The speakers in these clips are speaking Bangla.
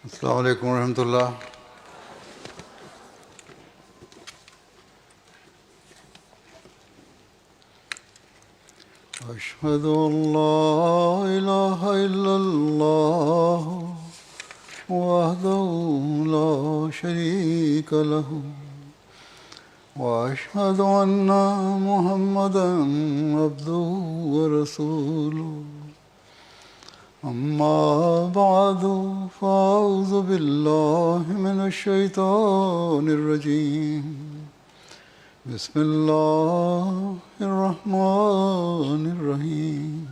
আসসালামু আলাইকুম রহমতুল্লাহ। أشهد أن لا إله إلا الله وحده لا شريك له وأشهد أن محمدا عبده ورسوله أما بعد فأعوذ بالله من الشيطان الرجيم بسم الله الرحمن الرحيم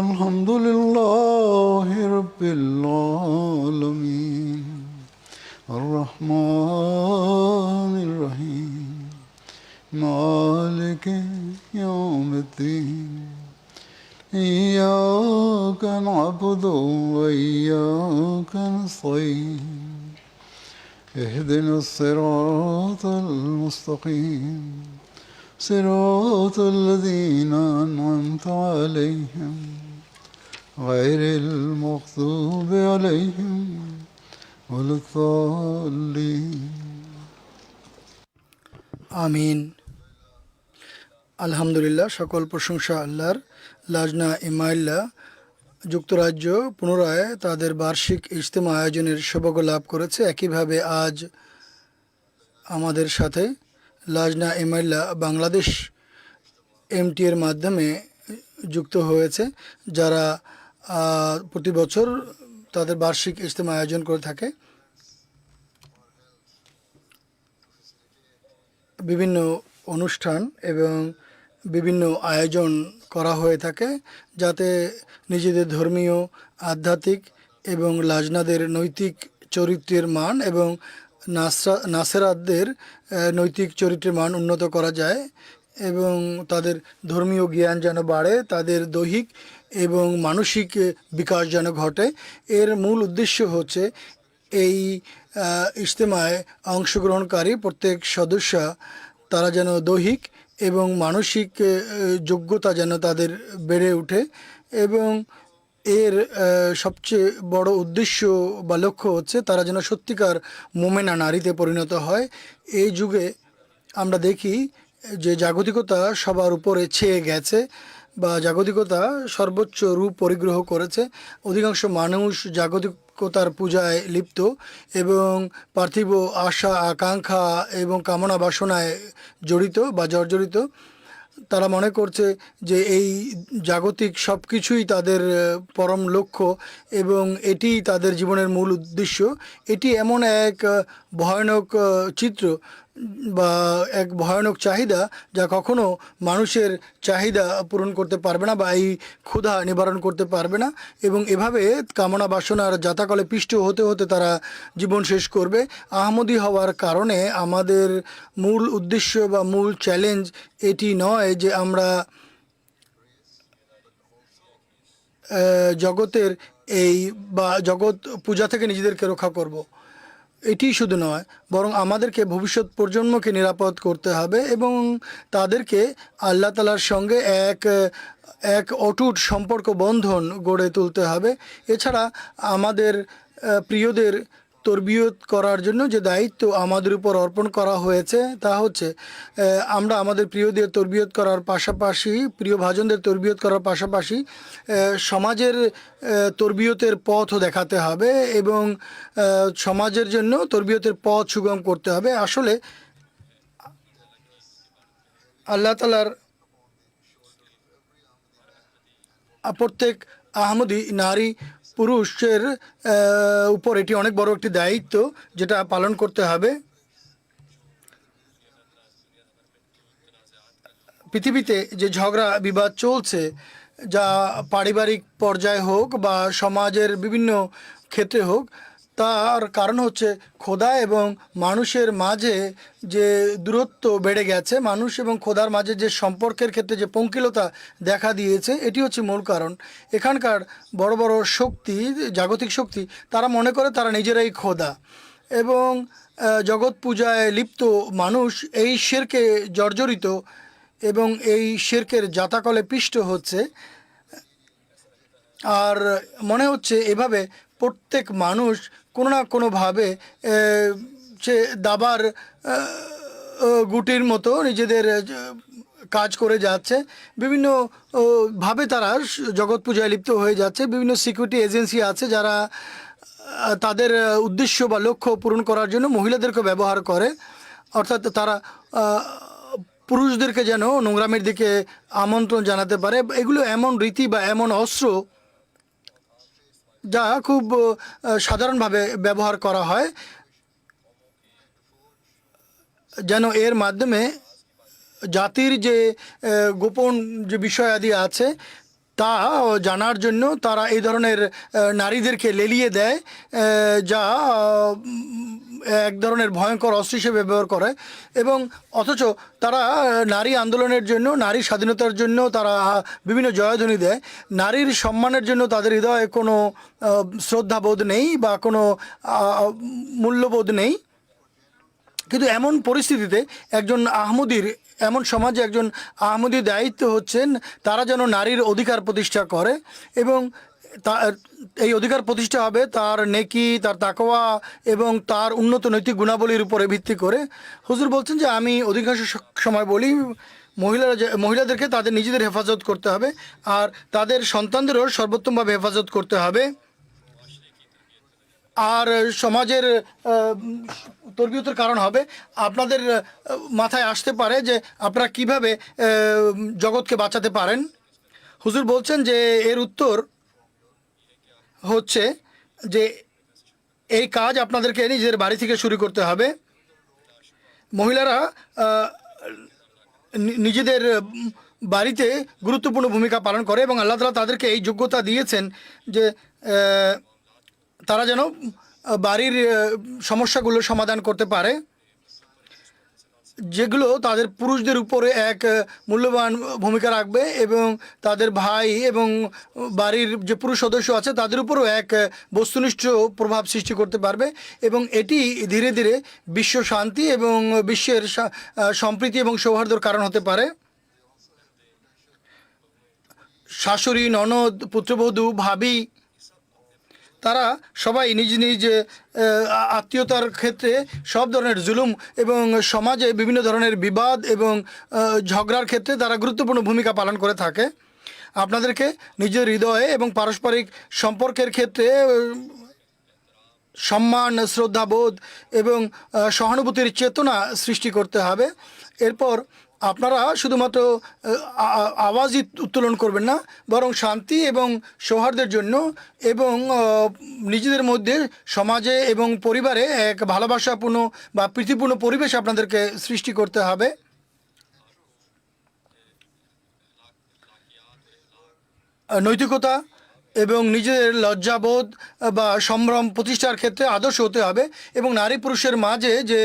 الحمد لله رب العالمين الرحمن الرحيم مالك يوم الدين إياك نعبد وإياك نستعين اهدنا الصراط المستقيم صراط الذين أنعمت عليهم غير المغضوب عليهم ولا الضالين আমিন। আলহামদুলিল্লাহ, সকল প্রশংসা আল্লাহর। লাজনা ইমাইল্লা যুক্তরাজ্য পুনরায় তাদের বার্ষিক ইজতেমা আয়োজনের সৌভাগ্য লাভ করেছে। একইভাবে আজ আমাদের সাথে লাজনা ইমাইল্লা বাংলাদেশ এমটি এর মাধ্যমে যুক্ত হয়েছে, যারা প্রতি বছর তাদের বার্ষিক ইজতেমা আয়োজন করে থাকে। বিভিন্ন অনুষ্ঠান এবং বিভিন্ন আয়োজন করা হয়ে থাকে, যাতে নিজেদের ধর্মীয়, আধ্যাত্মিক এবং লাজনাদের নৈতিক চরিত্রের মান এবং নাসেরাতদের নৈতিক চরিত্রের মান উন্নত করা যায় এবং তাদের ধর্মীয় জ্ঞান যেন বাড়ে, তাদের দৈহিক এবং মানসিক বিকাশ যেন ঘটে। এর মূল উদ্দেশ্য হচ্ছে এই ইজতেমায় অংশগ্রহণকারী প্রত্যেক সদস্য তারা যেন দৈহিক এবং মানসিক যোগ্যতা যেন তাদের বেড়ে ওঠে এবং এর সবচেয়ে বড় উদ্দেশ্য বা লক্ষ্য হচ্ছে তারা যেন সত্যিকার মোমেনা নারীতে পরিণত হয়। এই যুগে আমরা দেখি যে জাগতিকতা সবার উপরে ছেয়ে গেছে বা জাগতিকতা সর্বোচ্চ রূপ পরিগ্রহ করেছে। অধিকাংশ মানুষ জাগতিকতার পূজায় লিপ্ত এবং পার্থিব আশা, আকাঙ্ক্ষা এবং কামনা বাসনায় জড়িত বা জর্জরিত। তারা মনে করছে যে এই জাগতিক সব কিছুই তাদের পরম লক্ষ্য এবং এটি তাদের জীবনের মূল উদ্দেশ্য। এটি এমন এক ভয়ানক চিত্র বা এক ভয়ানক চাহিদা যা কখনো মানুষের চাহিদা পূরণ করতে পারবে না বা এই ক্ষুধা নিবারণ করতে পারবে না এবং এভাবে কামনা বাসনার জাতাকলে পিষ্ট হতে হতে তারা জীবন শেষ করবে। আহমদী হওয়ার কারণে আমাদের মূল উদ্দেশ্য বা মূল চ্যালেঞ্জ এটি নয় যে আমরা জগতের এই বা জগৎ পূজা থেকে নিজেদেরকে রক্ষা করব, এটি শুধু নয়, বরং আমাদেরকে ভবিষ্যৎ প্রজন্মকে নিরাপদ করতে হবে এবং তাদেরকে আল্লাহ তাআলার সঙ্গে এক অটুট সম্পর্ক বন্ধন গড়ে তুলতে হবে। এছাড়া আমাদের প্রিয়দের তরবিয়ত করার জন্য যে দায়িত্ব আমাদের উপর অর্পণ করা হয়েছে তা হচ্ছে আমরা আমাদের প্রিয়দের তরবিয়ত করার পাশাপাশি, প্রিয় ভাজনদের তরবিয়ত করার পাশাপাশি সমাজের তরবিয়তের পথও দেখাতে হবে এবং সমাজের জন্য তরবিয়তের পথ সুগম করতে হবে। আসলে আল্লাহ তাআলার প্রত্যেক আহমদী নারী পুরুষের উপর এটি অনেক বড় একটি দায়িত্ব যেটা পালন করতে হবে। পৃথিবীতে যে ঝগড়া বিবাদ চলছে, যা পারিবারিক পর্যায়ে হোক বা সমাজের বিভিন্ন ক্ষেত্রে হোক, তার কারণ হচ্ছে খোদা এবং মানুষের মাঝে যে দূরত্ব বেড়ে গেছে, মানুষ এবং খোদার মাঝে যে সম্পর্কের ক্ষেত্রে যে পঙ্কিলতা দেখা দিয়েছে, এটি হচ্ছে মূল কারণ। এখানকার বড় বড় শক্তি, জাগতিক শক্তি, তারা মনে করে তারা নিজেরাই খোদা এবং জগৎ পূজায় লিপ্ত মানুষ এই শিরকে জর্জরিত এবং এই শিরকের জাতাকলে পিষ্ট হচ্ছে। আর মনে হচ্ছে এভাবে প্রত্যেক মানুষ কোনো না কোনোভাবে সে দাবার গুটির মতো নিজেদের কাজ করে যাচ্ছে, বিভিন্ন ভাবে তারা জগৎ পূজায় লিপ্ত হয়ে যাচ্ছে। বিভিন্ন সিকিউরিটি এজেন্সি আছে যারা তাদের উদ্দেশ্য বা লক্ষ্য পূরণ করার জন্য মহিলাদেরকে ব্যবহার করে, অর্থাৎ তারা পুরুষদেরকে যেন নোংরামের দিকে আমন্ত্রণ জানাতে পারে। এগুলো এমন রীতি বা এমন অস্ত্র যা খুব সাধারণভাবে ব্যবহার করা হয়, যেন এর মাধ্যমে জাতির যে গোপন যে বিষয়াদি আছে তা জানার জন্য তারা এই ধরনের নারীদেরকে লেলিয়ে দেয়, যা এক ধরনের ভয়ঙ্কর অস্ত্র হিসেবে ব্যবহার করে। এবং অথচ তারা নারী আন্দোলনের জন্য, নারী স্বাধীনতার জন্য তারা বিভিন্ন জয়ধ্বনি দেয়। নারীর সম্মানের জন্য তাদের হৃদয়ে কোনো শ্রদ্ধাবোধ নেই বা কোনো মূল্যবোধ নেই। কিন্তু এমন পরিস্থিতিতে একজন আহমদীর, এমন সমাজে একজন আহমদীর দায়িত্ব হচ্ছেন তারা যেন নারীর অধিকার প্রতিষ্ঠা করে, এবং এই অধিকার প্রতিষ্ঠা হবে তার নেকি, তার তাকওয়া এবং তার উন্নত নৈতিক গুণাবলীর উপরে ভিত্তি করে। হুজুর বলছেন যে আমি অধিকাংশ সময় বলি মহিলাদেরকে তাদের নিজেদের হেফাজত করতে হবে আর তাদের সন্তানদেরও সর্বোত্তমভাবে হেফাজত করতে হবে। আর সমাজের তরবিয়তের কারণ হবে, আপনাদের মাথায় আসতে পারে যে আপনারা কিভাবে জগৎকে বাঁচাতে পারেন। হুজুর বলছেন যে এর উত্তর হচ্ছে যে এই কাজ আপনাদেরকে নিজেদের বাড়ি থেকে শুরু করতে হবে। মহিলারা নিজেদের বাড়িতে গুরুত্বপূর্ণ ভূমিকা পালন করে এবং আল্লাহ তাআলা তাদেরকে এই যোগ্যতা দিয়েছেন যে তারা যেন বাড়ির সমস্যাগুলো সমাধান করতে পারে, যেগুলো তাদের পুরুষদের উপরে এক মূল্যবান ভূমিকা রাখবে এবং তাদের ভাই এবং বাড়ির যে পুরুষ সদস্য আছে তাদের উপরেও এক বস্তুনিষ্ঠ প্রভাব সৃষ্টি করতে পারবে। এবং এটি ধীরে ধীরে বিশ্ব শান্তি এবং বিশ্বের সম্প্রীতি এবং সৌহার্দ্যের কারণ হতে পারে। শাশুড়ি, ননদ, পুত্রবধূ, ভাবি, তারা সবাই নিজ নিজ আত্মীয়তার ক্ষেত্রে সব ধরনের জুলুম এবং সমাজে বিভিন্ন ধরনের বিবাদ এবং ঝগড়ার ক্ষেত্রে তারা গুরুত্বপূর্ণ ভূমিকা পালন করে থাকে। আপনাদেরকে নিজের হৃদয়ে এবং পারস্পরিক সম্পর্কের ক্ষেত্রে সম্মান, শ্রদ্ধাবোধ এবং সহানুভূতির চেতনা সৃষ্টি করতে হবে। এরপর আপনারা শুধুমাত্র আওয়াজই উত্তোলন করবেন না, বরং শান্তি এবং সৌহার্দ্যের জন্য এবং নিজেদের মধ্যে সমাজে এবং পরিবারে এক ভালোবাসাপূর্ণ বা প্রীতিপূর্ণ পরিবেশ আপনাদেরকে সৃষ্টি করতে হবে। নৈতিকতা এবং নিজের লজ্জাবোধ বা সম্ভ্রম প্রতিষ্ঠার ক্ষেত্রে আদর্শ হতে হবে এবং নারী পুরুষের মাঝে যে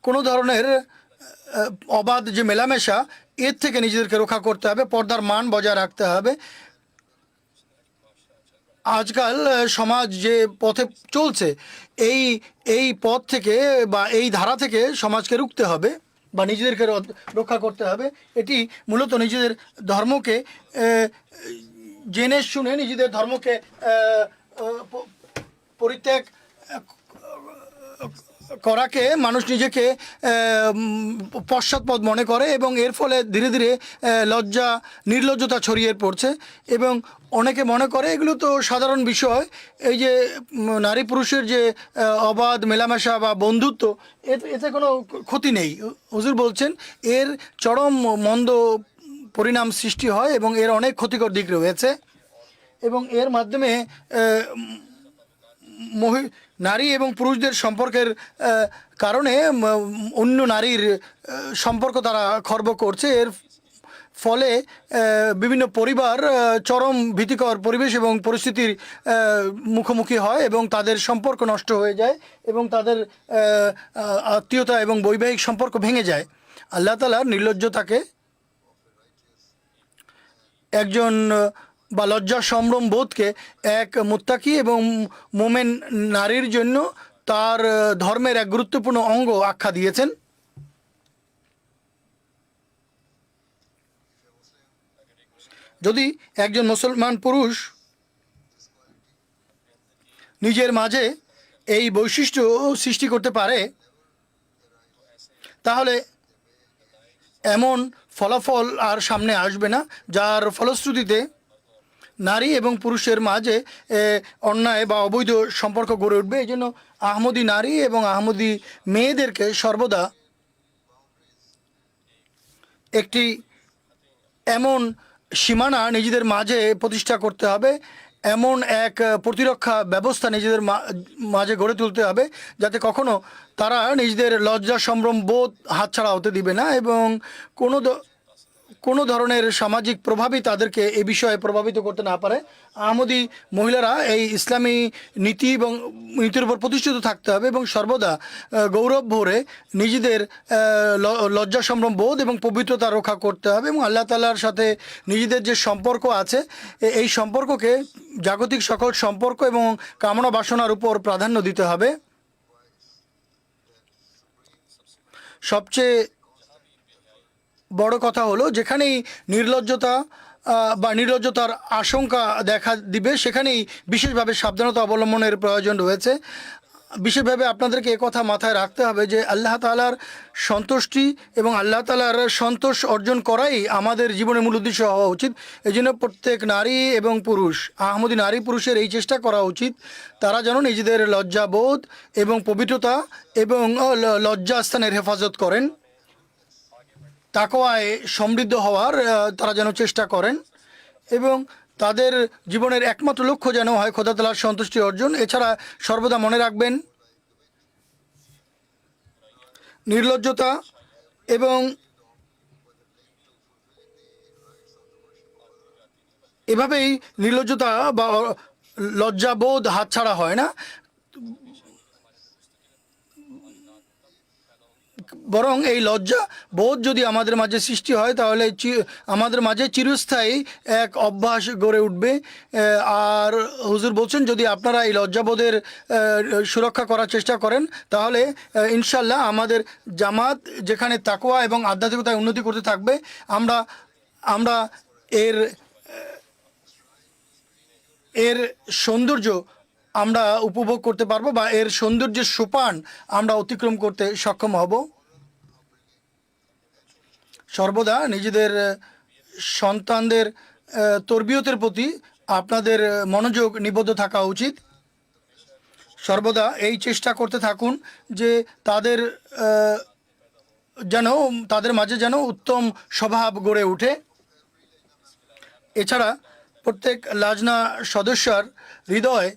কোনো ধরনের অবাধ যে মেলামেশা, এর থেকে নিজেদেরকে রক্ষা করতে হবে। পর্দার মান বজায় রাখতে হবে। আজকাল সমাজ যে পথে চলছে এই পথ থেকে বা এই ধারা থেকে সমাজকে রুখতে হবে বা নিজেদেরকে রক্ষা করতে হবে। এটি মূলত নিজেদের ধর্মকে জেনে শুনে নিজেদের ধর্মকে পরিত্যাগ করাকে মানুষ নিজেকে পশ্চাৎপদ মনে করে এবং এর ফলে ধীরে ধীরে নির্লজ্জতা ছড়িয়ে পড়ছে এবং অনেকে মনে করে এগুলো তো সাধারণ বিষয়, এই যে নারী পুরুষের যে অবাধ মেলামেশা বা বন্ধুত্ব, এতে কোনো ক্ষতি নেই। হুজুর বলছেন এর চরম মন্দ পরিণাম সৃষ্টি হয় এবং এর অনেক ক্ষতিকর দিক রয়েছে এবং এর মাধ্যমে নারী এবং পুরুষদের সম্পর্কের কারণে অন্য নারীর সম্পর্ক তারা খর্ব করছে। এর ফলে বিভিন্ন পরিবার চরম ভীতিকর পরিবেশ এবং পরিস্থিতির মুখোমুখি হয় এবং তাদের সম্পর্ক নষ্ট হয়ে যায় এবং তাদের আত্মীয়তা এবং বৈবাহিক সম্পর্ক ভেঙে যায়। আল্লাহ তাআলার নির্লজ্জতাকে একজন বা লজ্জা সম্ভ্রম বোধকে এক মুত্তাকি এবং মোমেন নারীর জন্য তার ধর্মের এক গুরুত্বপূর্ণ অঙ্গ আখ্যা দিয়েছেন। যদি একজন মুসলমান পুরুষ নিজের মাঝে এই বৈশিষ্ট্য সৃষ্টি করতে পারে, তাহলে এমন ফলাফল আর সামনে আসবে না যার ফলশ্রুতিতে নারী এবং পুরুষের মাঝে অন্যায় বা অবৈধ সম্পর্ক গড়ে উঠবে। এই জন্য আহমদী নারী এবং আহমদী মেয়েদেরকে সর্বদা একটি এমন সীমানা নিজেদের মাঝে প্রতিষ্ঠা করতে হবে, এমন এক প্রতিরক্ষা ব্যবস্থা নিজেদের মাঝে গড়ে তুলতে হবে যাতে কখনো তারা নিজেদের লজ্জা সম্ভ্রম বোধ হাতছাড়া হতে দিবে না এবং কোনো ধরনের সামাজিক প্রভাবই তাদেরকে এ বিষয়ে প্রভাবিত করতে না পারে। আহমদী মহিলারা এই ইসলামী নীতি এবং নীতির উপর প্রতিষ্ঠিত থাকতে হবে এবং সর্বদা গৌরব ভরে নিজেদের লজ্জা সম্ভ্রম বোধ এবং পবিত্রতা রক্ষা করতে হবে এবং আল্লাহ তাআলার সাথে নিজেদের যে সম্পর্ক আছে এই সম্পর্ককে জাগতিক সকল সম্পর্ক এবং কামনা বাসনার উপর প্রাধান্য দিতে হবে। সবচেয়ে বড় কথা হলো যেখানেই নির্লজ্জতা বা নির্লজ্জতার আশঙ্কা দেখা দিবে সেখানেই বিশেষভাবে সাবধানতা অবলম্বনের প্রয়োজন রয়েছে। বিশেষভাবে আপনাদেরকে একথা মাথায় রাখতে হবে যে আল্লাহ তাআলার সন্তুষ্টি এবং আল্লাহ তাআলার সন্তোষ অর্জন করাই আমাদের জীবনের মূল উদ্দেশ্য হওয়া উচিত। এই জন্য প্রত্যেক নারী এবং পুরুষ, আহমদী নারী পুরুষের এই চেষ্টা করা উচিত তারা যেন নিজেদের লজ্জাবোধ এবং পবিত্রতা এবং লজ্জাস্থানের হেফাজত করেন, তাকওয়ায় সমৃদ্ধ হওয়ার তারা যেন চেষ্টা করেন এবং তাদের জীবনের একমাত্র লক্ষ্য যেন হয় খোদা তাআলার সন্তুষ্টি অর্জন। এছাড়া সর্বদা মনে রাখবেন নির্লজ্জতা এবং এভাবেই নির্লজ্জতা বা লজ্জাবোধ হাতছাড়া হয় না, বরং এই লজ্জা বোধ যদি আমাদের মাঝে সৃষ্টি হয় তাহলে আমাদের মাঝে চিরস্থায়ী এক অভ্যাস গড়ে উঠবে। আর হুজুর বলছেন যদি আপনারা এই লজ্জাবোধের সুরক্ষা করার চেষ্টা করেন তাহলে ইনশাল্লাহ আমাদের জামাত যেখানে তাকওয়া এবং আধ্যাত্মিকতায় উন্নতি করতে থাকবে, আমরা এর সৌন্দর্য আমরা উপভোগ করতে পারবো বা এর সৌন্দর্যের সোপান আমরা অতিক্রম করতে সক্ষম হব। সর্বদা নিজেদের সন্তানদের তরবিয়তের প্রতি আপনাদের মনোযোগ নিবদ্ধ থাকা উচিত। সর্বদা এই চেষ্টা করতে থাকুন যে তাদের মাঝে যেন উত্তম স্বভাব গড়ে ওঠে। এছাড়া প্রত্যেক লাজনা সদস্যর হৃদয়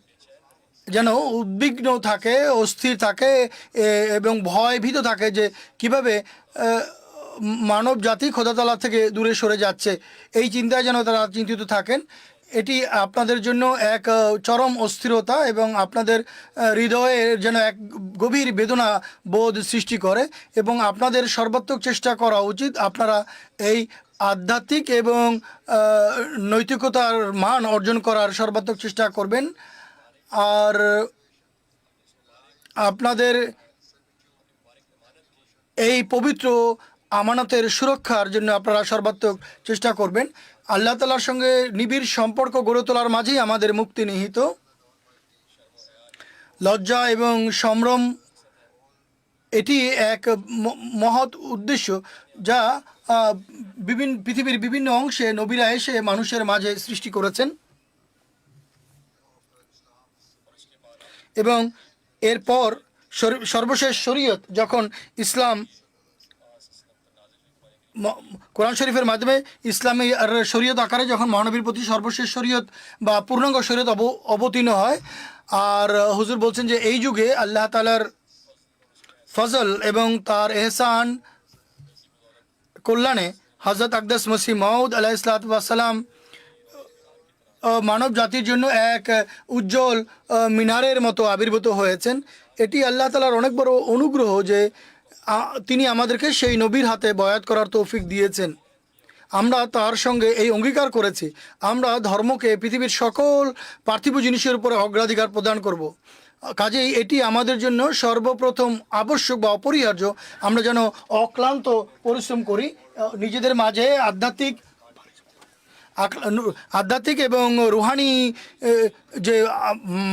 যেন উদ্বিগ্ন থাকে, অস্থির থাকে এবং ভয়ভীত থাকে যে কিভাবে মানব জাতি খোদা তাআলা থেকে দূরে সরে যাচ্ছে, এই চিন্তায় যেন তারা চিন্তিত থাকেন। এটি আপনাদের জন্য এক চরম অস্থিরতা এবং আপনাদের হৃদয়ে যেন এক গভীর বেদনা বোধ সৃষ্টি করে এবং আপনাদের সর্বাত্মক চেষ্টা করা উচিত আপনারা এই আধ্যাত্মিক এবং নৈতিকতার মান অর্জন করার সর্বাত্মক চেষ্টা করবেন। আর আপনাদের এই পবিত্র আমানতের সুরক্ষার জন্য আপনারা সর্বাত্মক চেষ্টা করবেন। আল্লাহ তাআলার সঙ্গে নিবিড় সম্পর্ক গড়ে তোলার মাঝেই আমাদের মুক্তি নিহিত। লজ্জা এবং সম্ভ্রম এটি এক মহৎ উদ্দেশ্য যা পৃথিবীর বিভিন্ন অংশে নবীরা এসে মানুষের মাঝে সৃষ্টি করেছেন এবং এরপর সর্বশেষ শরীয়ত যখন ইসলাম কোরআন শরীফের মাধ্যমে ইসলামী শরীয়ত আকারে যখন মহানবীর প্রতি সর্বশেষ শরীয়ত বা পূর্ণাঙ্গ শরীয়ত অবতীর্ণ হয়, আর হুজুর বলছেন যে এই যুগে আল্লাহ তাআলার ফজল এবং তার এহসান কল্যাণে হযরত আকদাস মসিহ মাউদ আলাইহিসসালাতু ওয়াসসালাম মানব জাতির জন্য এক উজ্জ্বল মিনারের মতো আবির্ভূত হয়েছেন। এটি আল্লাহ তাআলার অনেক বড় অনুগ্রহ যে তিনি আমাদেরকে সেই নবীর হাতে বয়াত করার তৌফিক দিয়েছেন। আমরা তার সঙ্গে এই অঙ্গীকার করেছি আমরা ধর্মকে পৃথিবীর সকল পার্থিব জিনিসের উপরে অগ্রাধিকার প্রদান করব। কাজেই এটি আমাদের জন্য সর্বপ্রথম আবশ্যক বা অপরিহার্য। আমরা যেন অক্লান্ত পরিশ্রম করি নিজেদের মাঝে আধ্যাত্মিক এবং রুহানি যে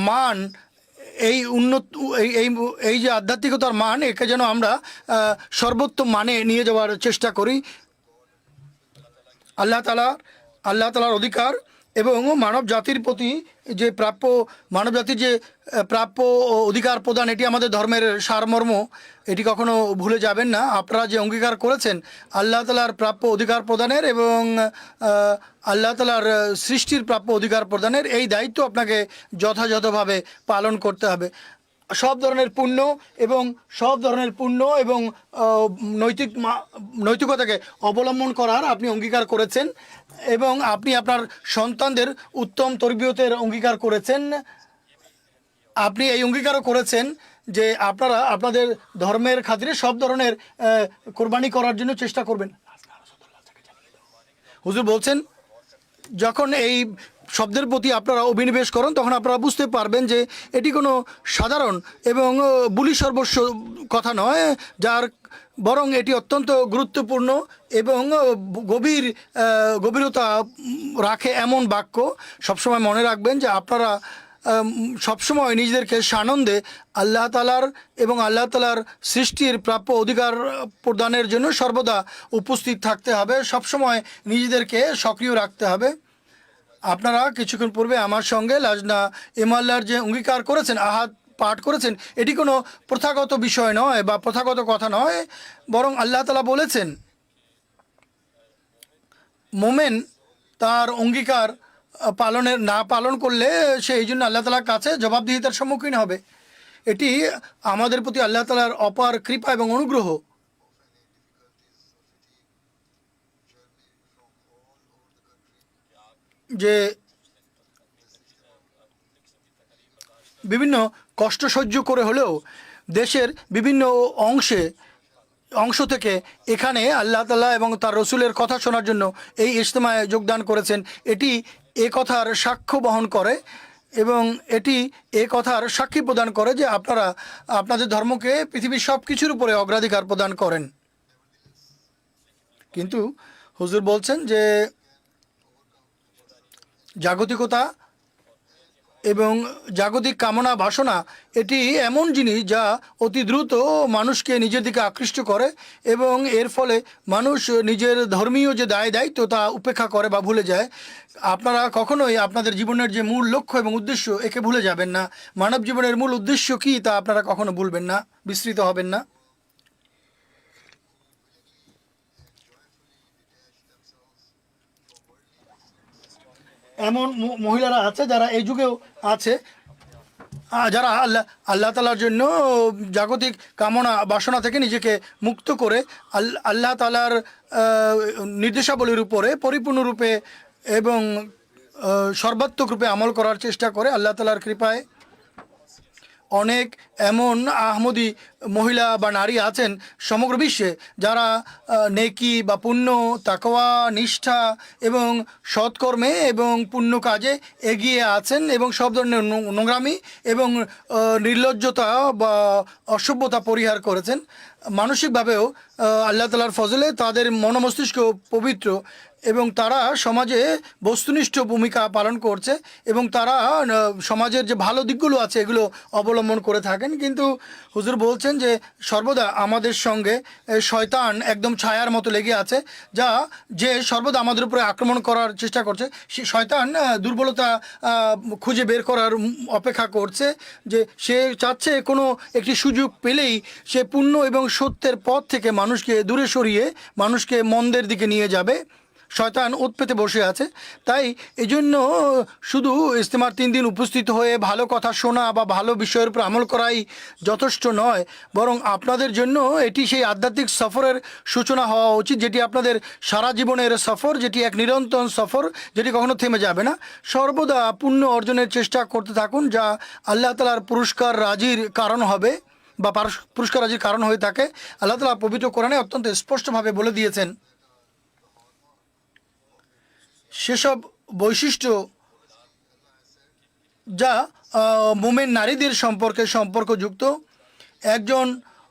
মান, এই উন্নত এই যে আধ্যাত্মিকতার মান, একে যেন আমরা সর্বোত্তম মানে নিয়ে যাওয়ার চেষ্টা করি। আল্লাহ তালার অধিকার এবং মানব জাতির প্রতি যে প্রাপ্য, মানব জাতির যে প্রাপ্য অধিকার প্রদান, এটি আমাদের ধর্মের সারমর্ম। এটি কখনো ভুলে যাবেন না। আপনারা যে অঙ্গীকার করেছেন আল্লাহ তালার প্রাপ্য অধিকার প্রদানের এবং আল্লাহ তালার সৃষ্টির প্রাপ্য অধিকার প্রদানের, এই দায়িত্ব আপনাকে যথাযথভাবে পালন করতে হবে। সব ধরনের পুণ্য এবং নৈতিকতাকে অবলম্বন করার আপনি অঙ্গীকার করেছেন এবং আপনি আপনার সন্তানদের উত্তম তরবিয়তের অঙ্গীকার করেছেন। আপনি এই অঙ্গীকারও করেছেন যে আপনারা আপনাদের ধর্মের খাতিরে সব ধরনের কোরবানি করার জন্য চেষ্টা করবেন। হুজুর বলছেন, যখন এই শব্দের প্রতি আপনারা অভিনিবেশ করেন তখন আপনারা বুঝতে পারবেন যে এটি কোনো সাধারণ এবং বুলি সর্বস্ব কথা নয়, বরং এটি অত্যন্ত গুরুত্বপূর্ণ এবং গভীরতা রাখে এমন বাক্য। সবসময় মনে রাখবেন যে আপনারা সবসময় নিজেদেরকে সানন্দে আল্লাহ তালার এবং আল্লাহ তালার সৃষ্টির প্রাপ্য অধিকার প্রদানের জন্য সর্বদা উপস্থিত থাকতে হবে, সবসময় নিজেদেরকে সক্রিয় রাখতে হবে। আপনারা কিছুক্ষণ পূর্বে আমার সঙ্গে লাজনা ইমাল্লার যে অঙ্গীকার করেছেন, আহাদ পাঠ করেছেন, এটি কোনো প্রথাগত বিষয় নয় বা প্রথাগত কথা নয়, বরং আল্লাহ তালা বলেছেন মোমেন তার অঙ্গীকার পালন করলে সে এই জন্য আল্লাহ তালার কাছে জবাবদিহিতার সম্মুখীন হবে। এটি আমাদের প্রতি আল্লাহ তালার অপার কৃপা এবং অনুগ্রহ। যে বিভিন্ন কষ্ট সহ্য করে হলেও দেশের বিভিন্ন অংশ থেকে এখানে আল্লাহ তাআলা এবং তার রসুলের কথা শোনার জন্য এই ইজতেমায় যোগদান করেছেন, এটি এ কথার সাক্ষ্য বহন করে এবং এটি এ কথার সাক্ষী প্রদান করে যে আপনারা আপনাদের ধর্মকে পৃথিবীর সব কিছুর উপরে অগ্রাধিকার প্রদান করেন। কিন্তু হুজুর বলছেন যে জাগতিকতা এবং জাগতিক কামনা বাসনা এটি এমন জিনিস যা অতি দ্রুত মানুষকে নিজের দিকে আকৃষ্ট করে এবং এর ফলে মানুষ নিজের ধর্মীয় যে দায়িত্ব তা উপেক্ষা করে বা ভুলে যায়। আপনারা কখনোই আপনাদের জীবনের যে মূল লক্ষ্য এবং উদ্দেশ্য একে ভুলে যাবেন না। মানব জীবনের মূল উদ্দেশ্য কী তা আপনারা কখনো ভুলবেন না, বিস্মৃত হবেন না। এমন মহিলারা আছে যারা এই যুগেও আছে, যারা আল্লাহ তালার জন্য জাগতিক কামনা বাসনা থেকে নিজেকে মুক্ত করে আল্লাহ তালার নির্দেশাবলীর উপরে পরিপূর্ণরূপে এবং সর্বাত্মক রূপে আমল করার চেষ্টা করে। আল্লাহ তালার কৃপায় অনেক এমন আহমদি মহিলা বা নারী আছেন সমগ্র বিশ্বে যারা নেকি বা পুণ্য, তাকওয়া, নিষ্ঠা এবং সৎকর্মে এবং পুণ্য কাজে এগিয়ে আছেন এবং সব ধরনের নোংরামি এবং নির্লজ্জতা বা অসভ্যতা পরিহার করেছেন। মানসিকভাবেও আল্লাহ তাআলার ফজলে তাদের মনোমস্তিষ্ক পবিত্র এবং তারা সমাজে বস্তুনিষ্ঠ ভূমিকা পালন করছে এবং তারা সমাজের যে ভালো দিকগুলো আছে এগুলো অবলম্বন করে থাকেন। কিন্তু হুজুর বলছেন যে সর্বদা আমাদের সঙ্গে শয়তান একদম ছায়ার মতো লেগে আছে, যে সর্বদা আমাদের উপরে আক্রমণ করার চেষ্টা করছে। সে শয়তান দুর্বলতা খুঁজে বের করার অপেক্ষা করছে, যে সে চাচ্ছে কোনো একটি সুযোগ পেলেই সে পুণ্য এবং সত্যের পথ থেকে মানুষকে দূরে সরিয়ে মানুষকে মন্দের দিকে নিয়ে যাবে। শয়তান ওত পেতে বসে আছে। তাই এই জন্য শুধু ইজতেমার 3 দিন উপস্থিত হয়ে ভালো কথা শোনা বা ভালো বিষয়ের উপর আমল করাই যথেষ্ট নয়, বরং আপনাদের জন্য এটি সেই আধ্যাত্মিক সফরের সূচনা হওয়া উচিত, যেটি আপনাদের সারা জীবনের সফর, যেটি এক নিরন্তর সফর, যেটি কখনো থেমে যাবে না। সর্বদা পুণ্য অর্জনের চেষ্টা করতে থাকুন, যা আল্লাহ তাআলার পুরস্কার রাজির কারণ হবে বা পুরস্কার রাজির কারণ হয়ে থাকে। আল্লাহ তাআলা পবিত্র কোরআনে অত্যন্ত স্পষ্টভাবে বলে দিয়েছেন সেসব বৈশিষ্ট্য যা মোমেন নারীদের সম্পর্কযুক্ত। একজন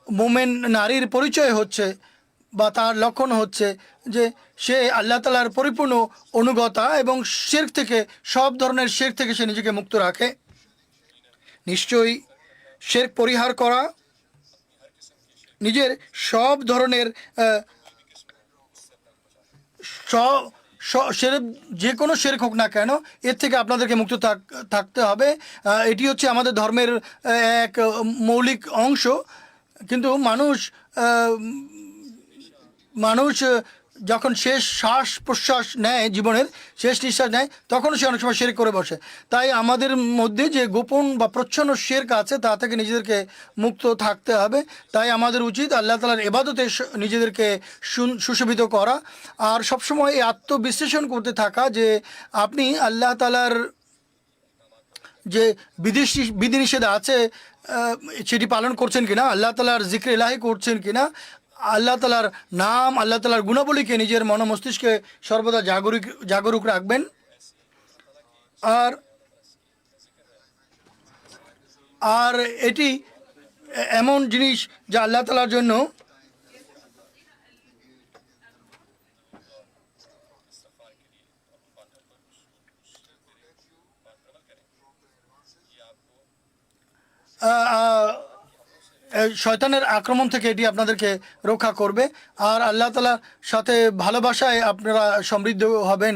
মোমেন নারীর পরিচয় হচ্ছে বা তার লক্ষণ হচ্ছে যে সে আল্লাহ তাআলার পরিপূর্ণ অনুগতা এবং শিরক থেকে, সব ধরনের শিরক থেকে সে নিজেকে মুক্ত রাখে। নিশ্চয়ই শিরক পরিহার করা, নিজের সব ধরনের শিরক, যে কোনো শিরক হোক না কেন, এর থেকে আপনাদেরকে মুক্ত থাকতে হবে। এটি হচ্ছে আমাদের ধর্মের এক মৌলিক অংশ। কিন্তু মানুষ যখন শেষ শ্বাস প্রশ্বাস নেয়, জীবনের শেষ নিঃশ্বাস নেয়, তখন সে অনেক সময় শিরক করে বসে। তাই আমাদের মধ্যে যে গোপন বা প্রচ্ছন্ন শিরক আছে তা থেকে নিজেদেরকে মুক্ত থাকতে হবে। তাই আমাদের উচিত আল্লাহ তাআলার ইবাদতে নিজেদেরকে সুশোভিত করা, আর সবসময় এই আত্মবিশ্লেষণ করতে থাকা যে আপনি আল্লাহ তাআলার যে বিধিনিষেধ আছে সেটি পালন করছেন কিনা, আল্লাহ তাআলার জিক্র ইলাহি করছেন কিনা, আল্লাহ তাআলার নাম, আল্লাহ তাআলার গুণাবলীকে নিজের মন মস্তিষ্কে সর্বদা জাগরুক রাখবেন। আর আর এটি এমন জিনিস যা আল্লাহ তাআলার জন্য শয়তানের আক্রমণ থেকে এটি আপনাদেরকে রক্ষা করবে। আর আল্লাহ তাআলার সাথে ভালোবাসায় আপনারা সমৃদ্ধ হবেন।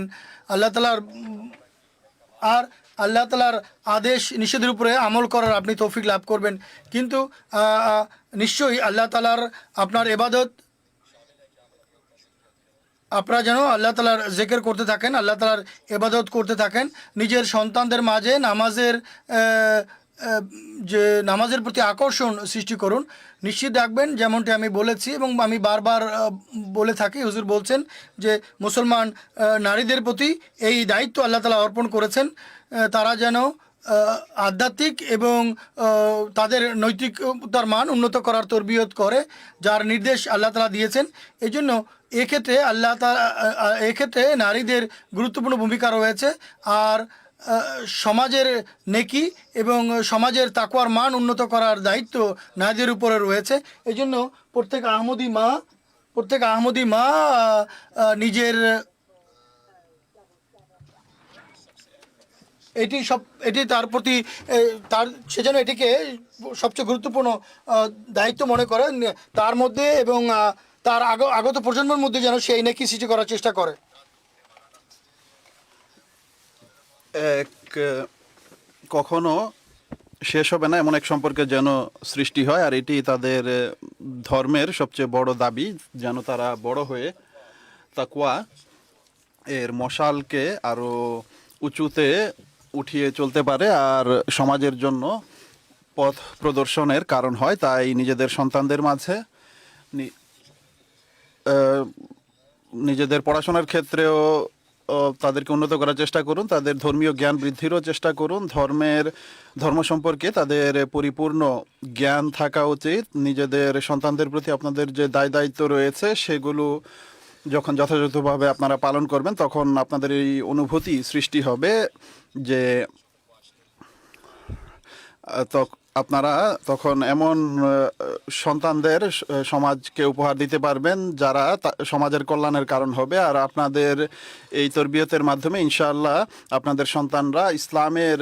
আল্লাহ তাআলার আর আল্লাহ তাআলার আদেশ নিষেধের উপরে আমল করার আপনি তৌফিক লাভ করবেন। কিন্তু নিশ্চয়ই আল্লাহ তাআলার আপনার ইবাদত, আপনারা যেন আল্লাহ তাআলার জিকির করতে থাকেন, আল্লাহ তাআলার ইবাদত করতে থাকেন। নিজের সন্তানদের মাঝে নামাজের প্রতি আকর্ষণ সৃষ্টি করুন। নিশ্চিত রাখবেন, যেমনটি আমি বলেছি এবং আমি বারবার বলে থাকি, হুজুর বলছেন যে মুসলমান নারীদের প্রতি এই দায়িত্ব আল্লাহ তাআলা অর্পণ করেছেন, তারা যেন আধ্যাত্মিক এবং তাদের নৈতিকতার মান উন্নত করার তরবিয়ত করে, যার নির্দেশ আল্লাহ তাআলা দিয়েছেন। এই জন্য এক্ষেত্রে নারীদের গুরুত্বপূর্ণ ভূমিকা রয়েছে। আর সমাজের নেকি এবং সমাজের তাকওয়ার মান উন্নত করার দায়িত্ব নারীদের উপরে রয়েছে। এই জন্য প্রত্যেক আহমদী মা নিজের এটি তার প্রতি সে যেন এটিকে সবচেয়ে গুরুত্বপূর্ণ দায়িত্ব মনে করে তার মধ্যে, এবং তার আগত প্রজন্মের মধ্যে যেন সেই নেকি সৃষ্টি করার চেষ্টা করে। কখনো শেষ হবে না এমন এক সম্পর্কে যেন সৃষ্টি হয়, আর এটি তাদের ধর্মের সবচেয়ে বড় দাবি, যেন তারা বড় হয়ে তাকওয়া এর মশালকে আরো উঁচুতে উঠিয়ে চলতে পারে আর সমাজের জন্য পথ প্রদর্শনের কারণ হয়। তাই নিজেদের সন্তানদের মাঝে নিজেদের পড়াশোনার ক্ষেত্রেও তাদেরকে উন্নত করার চেষ্টা করুন, তাদের ধর্মীয় জ্ঞান বৃদ্ধিরও চেষ্টা করুন। ধর্ম সম্পর্কে তাদের পরিপূর্ণ জ্ঞান থাকা উচিত। নিজেদের সন্তানদের প্রতি আপনাদের যে দায়িত্ব রয়েছে সেগুলো যখন যথাযথভাবে আপনারা পালন করবেন, তখন আপনাদের এই অনুভূতি সৃষ্টি হবে যে আপনারা তখন এমন সন্তানদের সমাজকে উপহার দিতে পারবেন যারা সমাজের কল্যাণের কারণ হবে। আর আপনাদের এই তরবিয়তের মাধ্যমে ইনশাআল্লাহ আপনাদের সন্তানরা ইসলামের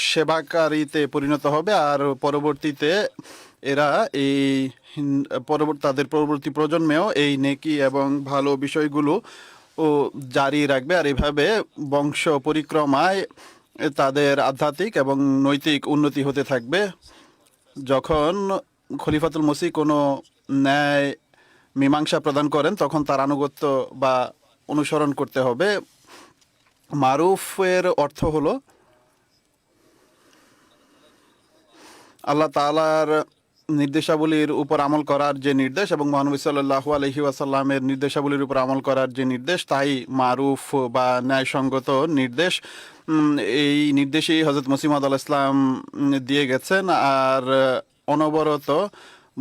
সেবাকারীতে পরিণত হবে, আর পরবর্তীতে এরা তাদের পরবর্তী প্রজন্মেও এই নেকি এবং ভালো বিষয়গুলো জারি রাখবে। আর এইভাবে বংশ পরিক্রমায় তাদের আধ্যাত্মিক এবং নৈতিক উন্নতি হতে থাকবে। যখন খলিফাতুল মসিহ কোনো ন্যায় মীমাংসা প্রদান করেন, তখন তার আনুগত্য বা অনুসরণ করতে হবে। মারুফের অর্থ হলো আল্লাহ তাআলার নির্দেশাবলীর উপর আমল করার যে নির্দেশ এবং মহানবী সাল্লাল্লাহু আলাইহি ওয়াসাল্লামের নির্দেশাবলীর উপর আমল করার যে নির্দেশ, তাই মারুফ বা ন্যায়সঙ্গত নির্দেশ। এই নির্দেশেই হযরত মসিহ মাউদ আলাইহিস সালাম দিয়ে গেছেন, আর অনবরত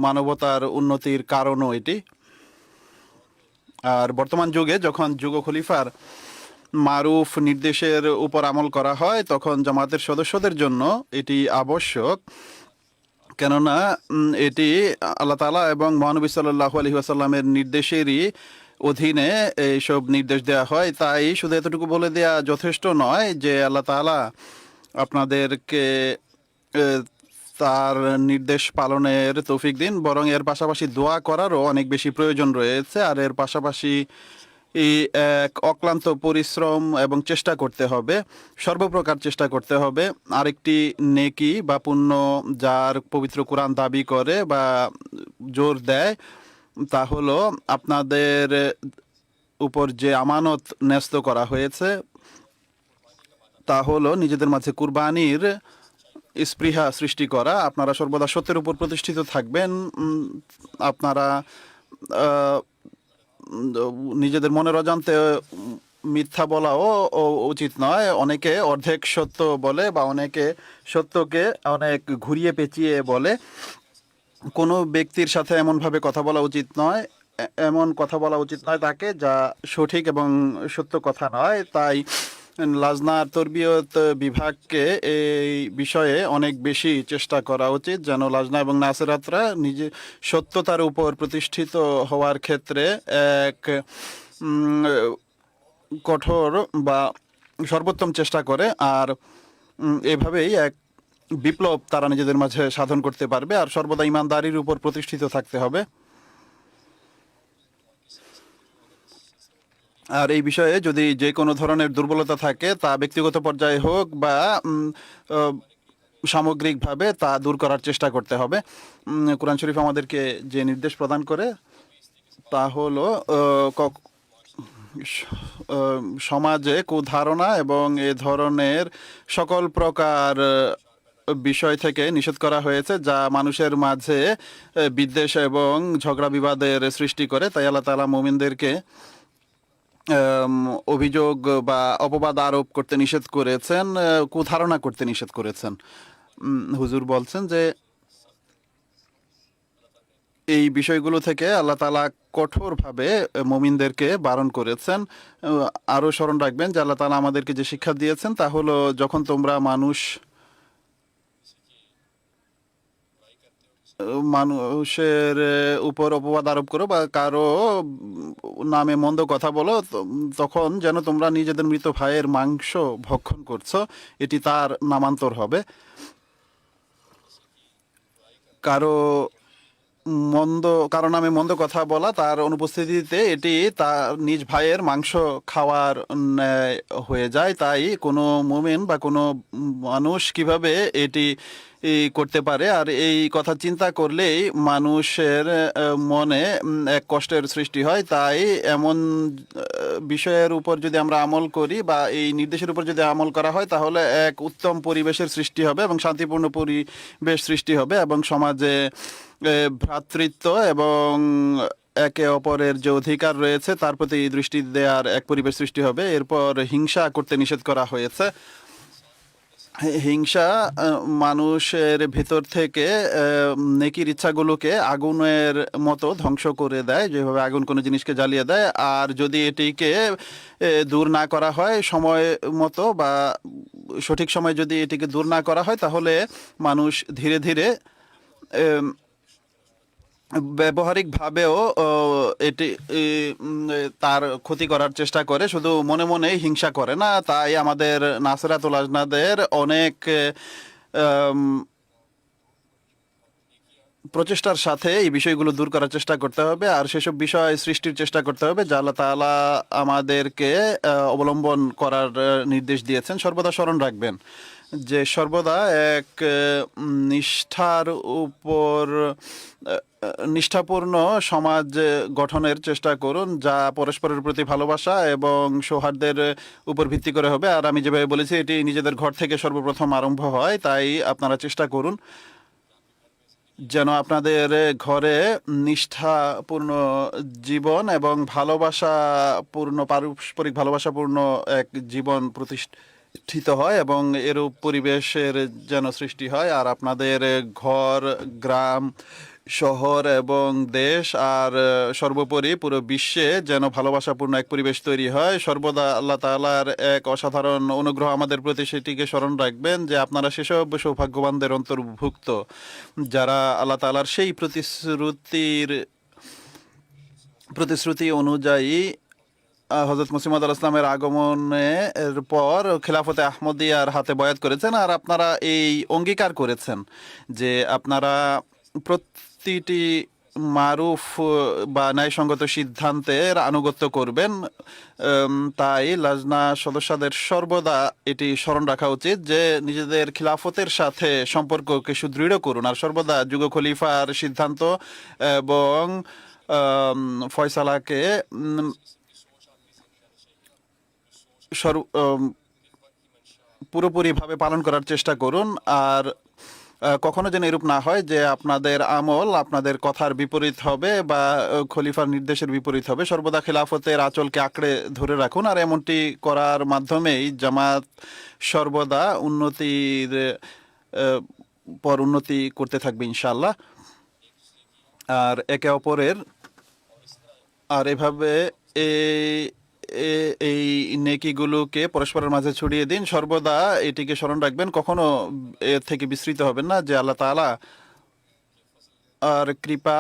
মানবতার উন্নতির কারণও এটি। আর বর্তমান যুগে যখন যুগ খলিফার মারুফ নির্দেশের উপর আমল করা হয়, তখন জামাতের সদস্যদের জন্য এটি আবশ্যক। কেননা এটি আল্লাহ তাআলা এবং মহানবী সাল্লাল্লাহু আলাইহি ওয়াসাল্লামের নির্দেশেরই অধীনে এইসব নির্দেশ দেওয়া হয়। তাই শুধু এতটুকু বলে দেওয়া যথেষ্ট নয় যে আল্লাহ তাআলা আপনাদেরকে তার নির্দেশ পালনের তৌফিক দিন, বরং এর পাশাপাশি দোয়া করারও অনেক বেশি প্রয়োজন রয়েছে। আর এর পাশাপাশি এক অক্লান্ত পরিশ্রম এবং চেষ্টা করতে হবে, সর্বপ্রকার চেষ্টা করতে হবে। আরেকটি নেকি বা পুণ্য যার পবিত্র কোরআন দাবি করে বা জোর দেয় তা হলো আপনাদের উপর যে আমানত ন্যস্ত করা হয়েছে তা হলো নিজেদের মাঝে কুরবানির স্পৃহা সৃষ্টি করা। আপনারা সর্বদা সত্যের উপর প্রতিষ্ঠিত থাকবেন। আপনারা নিজেদের মনের অজান্তে মিথ্যা বলাও উচিত নয়। অনেকে অর্ধেক সত্য বলে বা অনেকে সত্যকে অনেক ঘুরিয়ে পেঁচিয়ে বলে। কোনো ব্যক্তির সাথে এমনভাবে কথা বলা উচিত নয়, এমন কথা বলা উচিত নয় তাকে যা সঠিক এবং সত্য কথা নয়। তাই লাজনার তরবিয়ত বিভাগকে এই বিষয়ে অনেক বেশি চেষ্টা করা উচিত যেন লাজনা এবং নাসিরাতরা নিজে সত্যতার উপর প্রতিষ্ঠিত হওয়ার ক্ষেত্রে এক কঠোর বা সর্বোত্তম চেষ্টা করে। আর এভাবেই এক বিপ্লব তারা নিজেদের মাঝে সাধন করতে পারবে। আর সর্বদা ইমানদারির উপর প্রতিষ্ঠিত থাকতে হবে। আর এই বিষয়ে যদি যে কোনো ধরনের দুর্বলতা থাকে তা ব্যক্তিগত পর্যায়ে হোক বা সামগ্রিকভাবে তা দূর করার চেষ্টা করতে হবে। কোরআন শরীফ আমাদেরকে যে নির্দেশ প্রদান করে তা হলো সমাজে কুধারণা এবং এ ধরনের সকল প্রকার বিষয় থেকে নিষেধ করা হয়েছে যা মানুষের মাঝে বিদ্বেষ এবং ঝগড়া বিবাদের সৃষ্টি করে। তাই আল্লাহ তাআলা মুমিনদেরকে অভিযোগ বা অপবাদ আরোপ করতে নিষেধ করেছেন, কুধারণা করতে নিষেধ করেছেন। হুজুর বলছেন যে এই বিষয়গুলো থেকে আল্লাহ তাআলা কঠোরভাবে মুমিনদেরকে বারণ করেছেন। আরও স্মরণ রাখবেন যে আল্লাহ তাআলা আমাদেরকে যে শিক্ষা দিয়েছেন তা হলো যখন তোমরা মানুষের উপর অপবাদ আরোপ করো বা কারো নামে মন্দ কথা বলো তখন যেন তোমরা নিজেদের মৃত ভাইয়ের মাংস ভক্ষণ করছো, এটি তার নামান্তর হবে। কারো নামে মন্দ কথা বলা তার অনুপস্থিতিতে এটি তার নিজ ভাইয়ের মাংস খাওয়ার ন্যায় হয়ে যায়। তাই কোনো মুমিন বা কোনো মানুষ কিভাবে এটি করতে পারে? আর এই কথা চিন্তা করলেই মানুষের মনে এক কষ্টের সৃষ্টি হয়। তাই এমন বিষয়ের উপর যদি আমরা আমল করি বা এই নির্দেশের উপর যদি আমল করা হয় তাহলে এক উত্তম পরিবেশের সৃষ্টি হবে এবং শান্তিপূর্ণ পরিবেশ সৃষ্টি হবে এবং সমাজে ভ্রাতৃত্ব এবং একে অপরের যে অধিকার রয়েছে তার প্রতি দৃষ্টি দেওয়ার এক পরিবেশ সৃষ্টি হবে। এরপর হিংসা করতে নিষেধ করা হয়েছে। হিংসা মানুষের ভেতর থেকে নেকির ইচ্ছাগুলোকে আগুনের মতো ধ্বংস করে দেয়, যেভাবে আগুন কোনো জিনিসকে জ্বালিয়ে দেয়। আর যদি এটিকে দূর না করা হয় সময় মতো বা সঠিক সময় যদি এটিকে দূর না করা হয় তাহলে মানুষ ধীরে ধীরে ব্যবহারিকভাবেও এটি তার ক্ষতি করার চেষ্টা করে, শুধু মনে মনে হিংসা করে না। তাই আমাদের নাসরাতুল আজনাদের অনেক প্রচেষ্টার সাথে এই বিষয়গুলো দূর করার চেষ্টা করতে হবে আর সেসব বিষয় সৃষ্টির চেষ্টা করতে হবে যা আল্লাহ তাআলা আমাদেরকে অবলম্বন করার নির্দেশ দিয়েছেন। সর্বদা স্মরণ রাখবেন যে সর্বদা এক নিষ্ঠাপূর্ণ সমাজ গঠনের চেষ্টা করুন যা পরস্পরের প্রতি ভালোবাসা এবং সৌহার্দ্যের উপর ভিত্তি করে হবে। আর আমি যেভাবে বলেছি এটি নিজেদের ঘর থেকে সর্বপ্রথম আরম্ভ হয়। তাই আপনারা চেষ্টা করুন যেন আপনাদের ঘরে নিষ্ঠাপূর্ণ জীবন এবং পারস্পরিক ভালোবাসাপূর্ণ এক জীবন প্রতিষ্ঠিত হয় এবং এরূপ পরিবেশের যেন সৃষ্টি হয়। আর আপনাদের ঘর, গ্রাম শহর এবং দেশ আর সর্বোপরি পুরো বিশ্বে যেন ভালোবাসাপূর্ণ এক পরিবেশ তৈরি হয়। সর্বদা আল্লাহ তাআলার এক অসাধারণ অনুগ্রহ আমাদের প্রতি, সেটিকে স্মরণ রাখবেন যে আপনারা সেসব সৌভাগ্যবানদের অন্তর্ভুক্ত যারা আল্লাহ তাআলার সেই প্রতিশ্রুতি অনুযায়ী হযরত মুসলিম আউদ ইসলামের আগমনের পর খেলাফতে আহমদিয়ার হাতে বয়াত করেছেন। আর আপনারা এই অঙ্গীকার করেছেন যে আপনারা প্রতিটি মারুফ বা ন্যায়সঙ্গত সিদ্ধান্তের আনুগত্য করবেন। তাই লাজনা সদস্যদের সর্বদা এটি স্মরণ রাখা উচিত যে নিজেদের খিলাফতের সাথে সম্পর্ককে সুদৃঢ় করুন আর সর্বদা যুগ খলিফার সিদ্ধান্ত এবং ফয়সালাকে পুরোপুরিভাবে পালন করার চেষ্টা করুন। আর কখনো যেন এরূপ না হয় যে আপনাদের আমল আপনাদের কথার বিপরীত হবে বা খলিফার নির্দেশের বিপরীত হবে। সর্বদা খেলাফতের আঁচলকে আঁকড়ে ধরে রাখুন আর এমনটি করার মাধ্যমেই জামাত সর্বদা উন্নতির পর উন্নতি করতে থাকবে ইনশাআল্লাহ। আর একে অপরের আর এভাবে এই নেকিগুলোকে পরস্পরের মাঝে ছড়িয়ে দিন। সর্বদা এটিকে স্মরণ রাখবেন, কখনো এর থেকে বিস্মৃত হবেন না যে আল্লাহ তাআলা আর কৃপা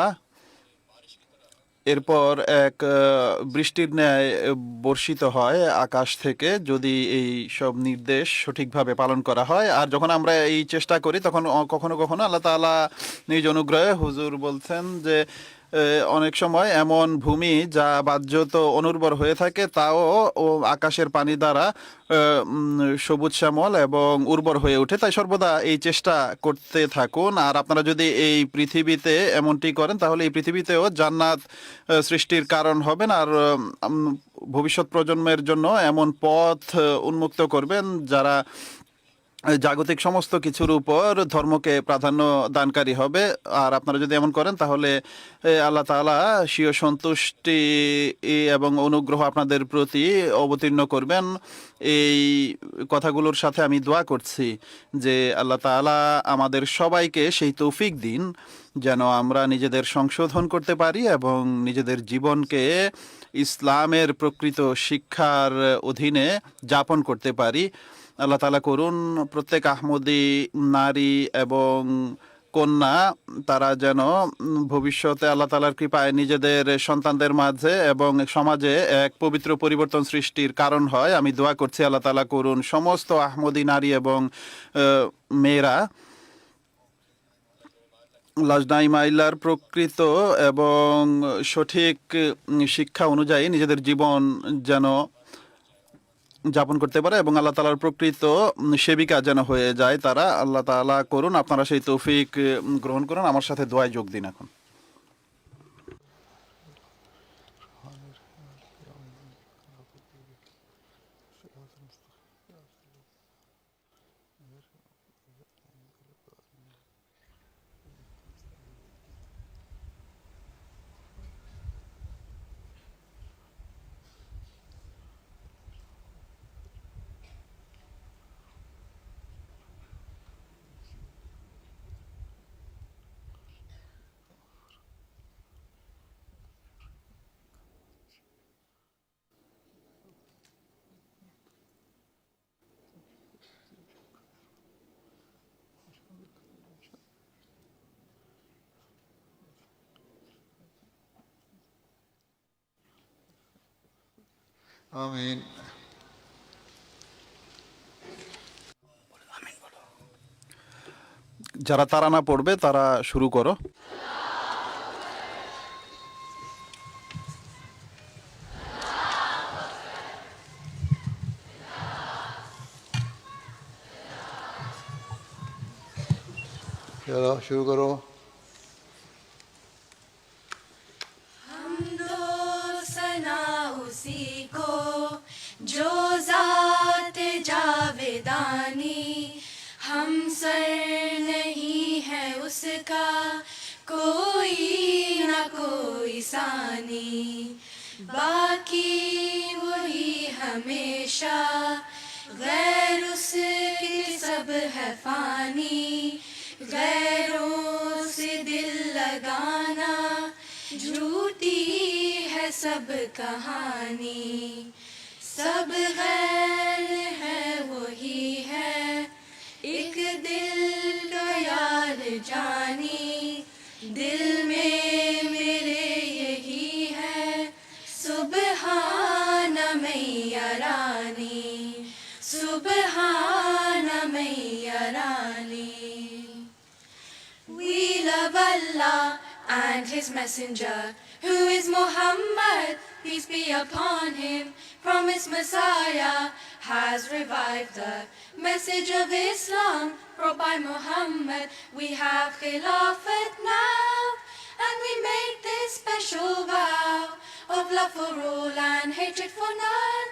এরপর এক বৃষ্টির ন্যায় বর্ষিত হয় আকাশ থেকে যদি এই সব নির্দেশ সঠিকভাবে পালন করা হয়। আর যখন আমরা এই চেষ্টা করি তখন কখনো কখনো আল্লাহ তাআলা নিজ অনুগ্রহে, হুজুর বলছেন যে অনেক সময় এমন ভূমি যা বাহ্যত অনুর্বর হয়ে থাকে তাও আকাশের পানি দ্বারা সবুজ শ্যামল এবং উর্বর হয়ে ওঠে। তাই সর্বদা এই চেষ্টা করতে থাকুন। আর আপনারা যদি এই পৃথিবীতে এমনটি করেন তাহলে এই পৃথিবীতেও জান্নাত সৃষ্টির কারণ হবেন আর ভবিষ্যৎ প্রজন্মের জন্য এমন পথ উন্মুক্ত করবেন যারা জাগতিক সমস্ত কিছুর উপর ধর্মকে প্রাধান্য দানকারী হবে। আর আপনারা যদি এমন করেন তাহলে আল্লাহ তাআলা স্বীয় সন্তুষ্টি এবং অনুগ্রহ আপনাদের প্রতি অবতীর্ণ করবেন। এই কথাগুলোর সাথে আমি দোয়া করছি যে আল্লাহ তাআলা আমাদের সবাইকে সেই তৌফিক দিন যেন আমরা নিজেদের সংশোধন করতে পারি এবং নিজেদের জীবনকে ইসলামের প্রকৃত শিক্ষার অধীনে যাপন করতে পারি। আল্লাহ তাআলা করুন প্রত্যেক আহমদী নারী এবং কন্যা তারা যেন ভবিষ্যতে আল্লাহ তাআলার কৃপায় নিজেদের সন্তানদের মাঝে এবং সমাজে এক পবিত্র পরিবর্তন সৃষ্টির কারণ হয়। আমি দোয়া করছি আল্লাহ তাআলা করুন সমস্ত আহমদী নারী এবং মেয়েরা লাজনা ইমাইল্লার প্রকৃত এবং সঠিক শিক্ষা অনুযায়ী নিজেদের জীবন যেন যাপন করতে পারে এবং আল্লাহ তাআলার প্রকৃত সেবিকা যেন হয়ে যায় তারা। আল্লাহ তাআলা করুন আপনারা সেই তৌফিক গ্রহণ করুন। আমার সাথে দোয়ায় যোগ দিন এখন। আমিন। যারা তারানা পড়বে তারা শুরু করো। चलो शुरू करो। हमदो सना उसी को जो ज़ात जावेदानी, हम सर नहीं है उसका कोई न कोई सानी, बाकी वही हमेशा गैर उसके सब है फानी, गैरों से दिल लगा झूठी है सब कहानी सब गैर है वही है एक दिल का यार जानी दिल में मेरे यही है सुबहाना मैया रानी सुबहाना मैया रानी We love Allah and His Messenger, who is Muhammad, peace be upon him. Promised Messiah has revived the message of Islam brought by Muhammad. We have Khilafat now, and we make this special vow of love for all and hatred for none.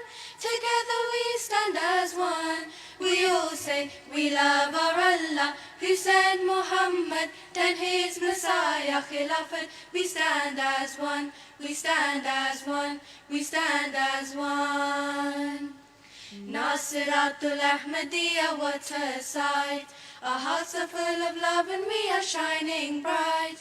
Together we stand as one. We all say we love our Allah who sent Muhammad and his Messiah Khilafat. We stand as one. We stand as one. We stand as one. Nasiratul Ahmadiyya, what a sight. Our hearts are full of love and we are shining bright.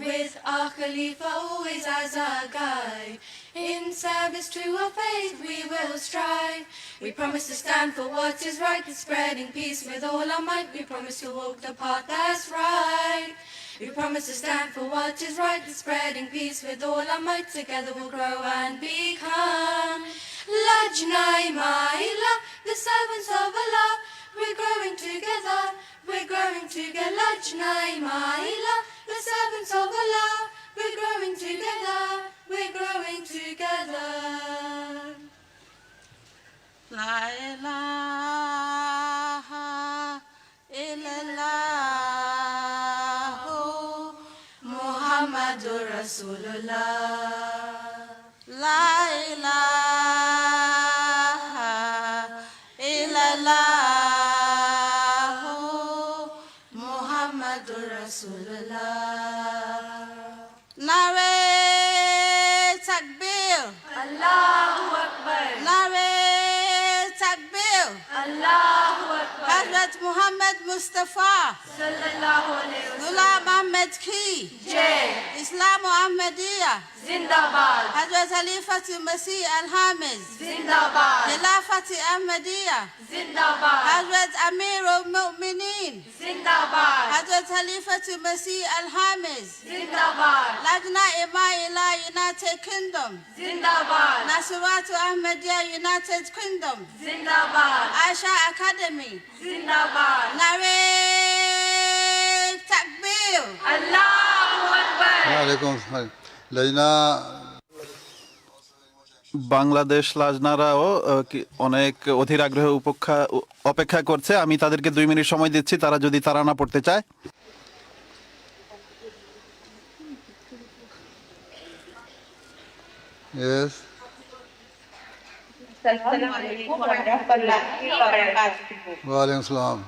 With our Khalifa always as our guide. In service to our faith we will strive. We promise to stand for what is right, spreading peace with all our might. We promise to walk the path that's right. We promise to stand for what is right, spreading peace with all our might. Together we'll grow and become Lajna Imaila, the servants of Allah. We're growing together, we're growing together. Lajna Imaila, the servants of Allah. We're growing together, we're growing together. La ilaha illallah Muhammadur Rasulullah. La ilaha illallah Muhammadur Rasulullah. Nare takbir Allahu Akbar, Nare takbir Allahu Akbar. Hazrat Muhammad Mustafa Sallallahu alayhi wa Ghulam Ahmed ki Jai. Islam Ahmadiyya Zindabad, Hazrat Khalifat Masih Al-Hamiz Zindabad, Khilafat Ahmadiyya Zindabad, Hazrat Amir al-Mu'mineen Zindabad, Hazrat Khalifat Masih Al-Hamiz Zindabad, Lajna Imaila United Kingdom Zindabad, Nasiratu Ahmadiyya United Kingdom Zindabad, Aisha Academy Zindabad. Nare Takbir Allahu Akbar. ওয়ালাইকুম আসসালাম লজনা বাংলাদেশ লাজনারাও অনেক অধীর আগ্রহে অপেক্ষা করছে। আমি তাদেরকে 2 মিনিট সময় দিচ্ছি, তারা যদি তারানা পড়তে চায়। Yes Assalamualaikum warahmatullahi wabarakatuh. ওয়ালাইকুম আসসালাম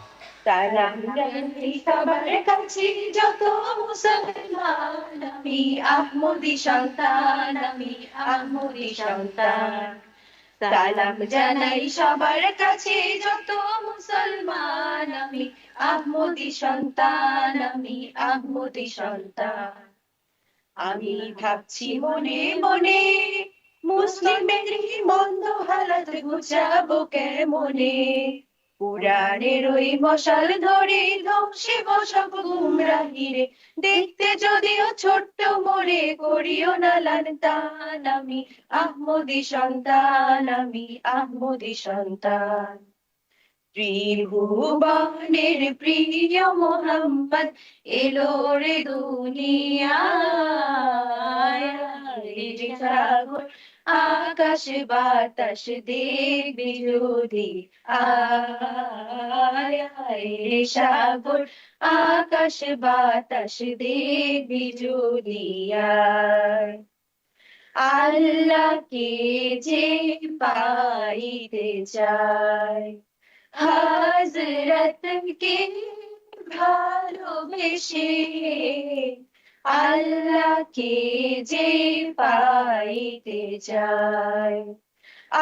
Salam জানাই সবার কাছে যত মুসলমান আমি আহমদি সন্তান আমি আহমদি সন্তান সালাম জানাই সবার কাছে যত মুসলমান আমি আহমদি সন্তান আমি আহমদি সন্তান আমি ভাবছি মনে মনে মুসলিমের মন্দ হালাত ঘুচাবো কেমনে পুরাণের ওই মশাল ধরে ধ্বংসে বসব গুমরাহিরে দেখতে যদিও ছোট্ট মোরে করিও না লানতান আমি আহমদি সন্তান আমি আহমদি সন্তান ত্রিভুবনের প্রিয় মোহাম্মদ এলো রে দুনিয়ায় সাগর আকাশ বাতাস দেখবি যদি আয় রে সাগর আকাশ বাতাস দেখবি যদি আয় আল্লাহকে যে পাইতে চায় হযরতকে ভালোবেসে আল্লাহকে যে পাইতে চায়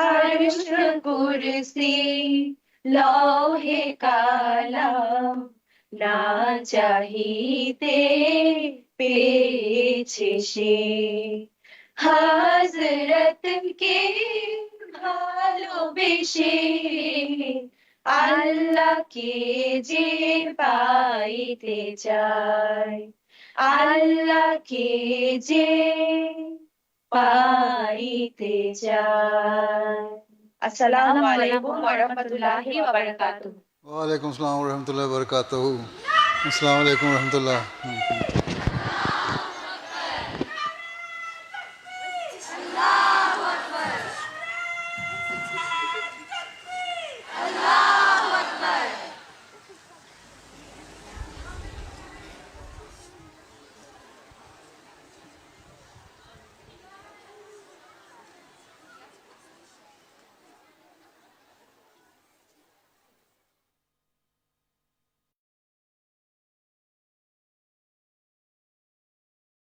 আরশ কুরসি লৌহে কালাম না চাহিতে পেয়েছে সে হযরতকে ভালোবেসে আল্লাহকে যে পাইতে চায় আল্লাহকে যে পাইতে চায়। আসসালামু আলাইকুম ওয়া রাহমাতুল্লাহি ওয়া বারাকাতুহু। ওয়ালাইকুম আসসালাম ওয়া রাহমাতুল্লাহি ওয়া বারাকাতুহু। আসসালামু আলাইকুম ওয়া রাহমাতুল্লাহ।